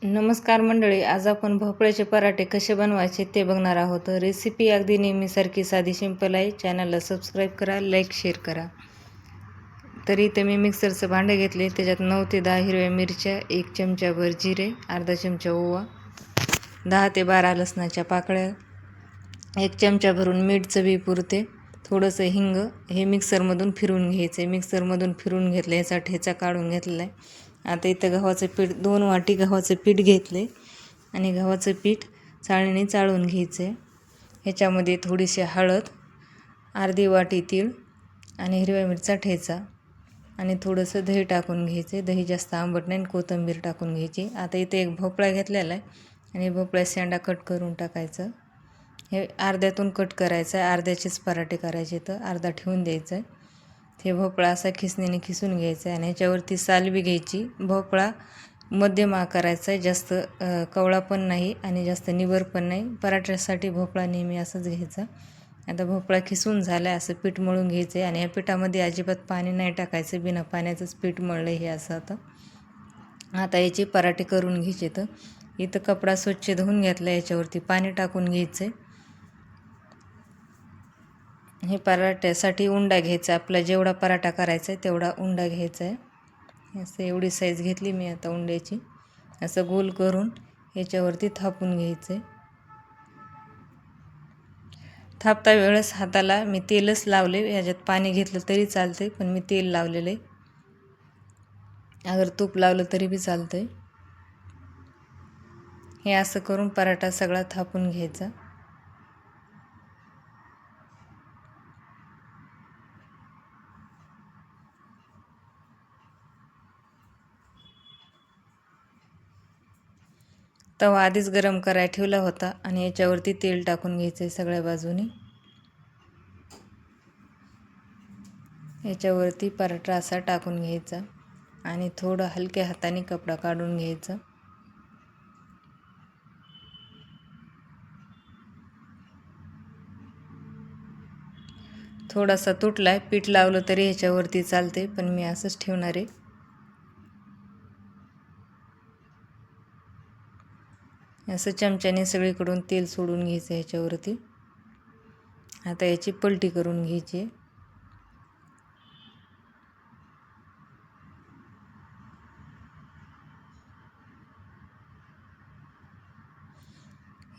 नमस्कार मंडळी, आज आपण भोपळ्याचे पराठे कसे बनवायचे ते बघणार आहोत. रेसिपी अगदी नेहमीसारखी साधी सिंपल आहे. चॅनलला सबस्क्राईब करा, लाईक शेअर करा. तरी इथं मी मिक्सरचं भांडं घेतले, त्याच्यात 9 ते 10 हिरव्या मिरच्या, 1 चमचाभर जिरे, अर्धा चमचा ओवा, 10 ते 12 लसणाच्या पाकळ्या, 1 चमचा भरून मीठ चवीपुरते, थोडंसं हिंग. हे मिक्सरमधून फिरून घ्यायचं आहे. मिक्सरमधून फिरून घेतलं, याचा ठेचा काढून घेतला आहे. आता इथं गव्हाचं पीठ 2 वाटी गव्हाचं पीठ घेतले आणि गव्हाचं पीठ चाळणीने चाळून घ्यायचं आहे. ह्याच्यामध्ये थोडीशी हळद, अर्धी वाटी तीळ आणि हिरव्या मिरचा ठेचा आणि थोडंसं दही टाकून घ्यायचे. दही जास्त आंबट नाही, कोथिंबीर टाकून घ्यायची. आता इथे एक भोपळा घेतलेला आहे आणि भोपळा शेंडा कट करून टाकायचं. हे अर्ध्यातून कट करायचं आहे, अर्ध्याचेच पराठे करायचे, तर अर्धा ठेवून द्यायचं आहे. हे भोपळा असा खिसणीने खिसून घ्यायचा आहे आणि ह्याच्यावरती साल बी घ्यायची. भोपळा मध्यम आकाराचा आहे, जास्त कवळा पण नाही आणि जास्त निबर पण नाही. पराठ्यासाठी भोपळा नेहमी असंच घ्यायचा. आता भोपळा खिसून झाला आहे, असं पीठ मळून घ्यायचं आहे आणि या पिठामध्ये अजिबात पाणी नाही टाकायचं, बिना पाण्याचंच पीठ मळलं हे असं. आता याचे पराठे करून घ्यायचे. तर इथं कपडा स्वच्छ धुवून घेतला, याच्यावरती पाणी टाकून घ्यायचं आहे. हे पराठ्यासाठी उंडा घ्यायचा, आपला जेवढा पराठा करायचा आहे तेवढा उंडा घ्यायचा आहे. असं एवढी साईज घेतली मी आता उंड्याची. असं गोल करून याच्यावरती थापून घ्यायचं आहे. थापता वेळेस हाताला मी तेलच लावले, ह्याच्यात पाणी घेतलं तरी चालतं पण मी तेल लावलेलं आहे. अगर तूप लावलं तरी बी चालतं आहे. हे असं करून पराठा सगळा थापून घ्यायचा. तवा आधीच गरम करायला ठेवला होता आणि याच्यावरती तेल टाकून घ्यायचं आहे सगळ्या बाजूनी. याच्यावरती पराठा असा टाकून घ्यायचा आणि थोडं हलक्या हाताने कपडा काढून घ्यायचा. थोडासा तुटला आहे, पीठ लावलं तरी ह्याच्यावरती चालते, पण मी असंच ठेवणार आहे. असं चमच्याने सगळीकडून तेल सोडून घ्यायचं ह्याच्यावरती. आता याची पलटी करून घ्यायची.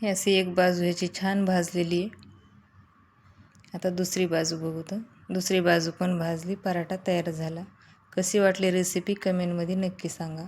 ही अशी एक बाजू ह्याची छान भाजलेली आहे. आता दुसरी बाजू बघू. तर दुसरी बाजू पण भाजली, पराठा तयार झाला. कशी वाटली रेसिपी कमेंटमध्ये नक्की सांगा.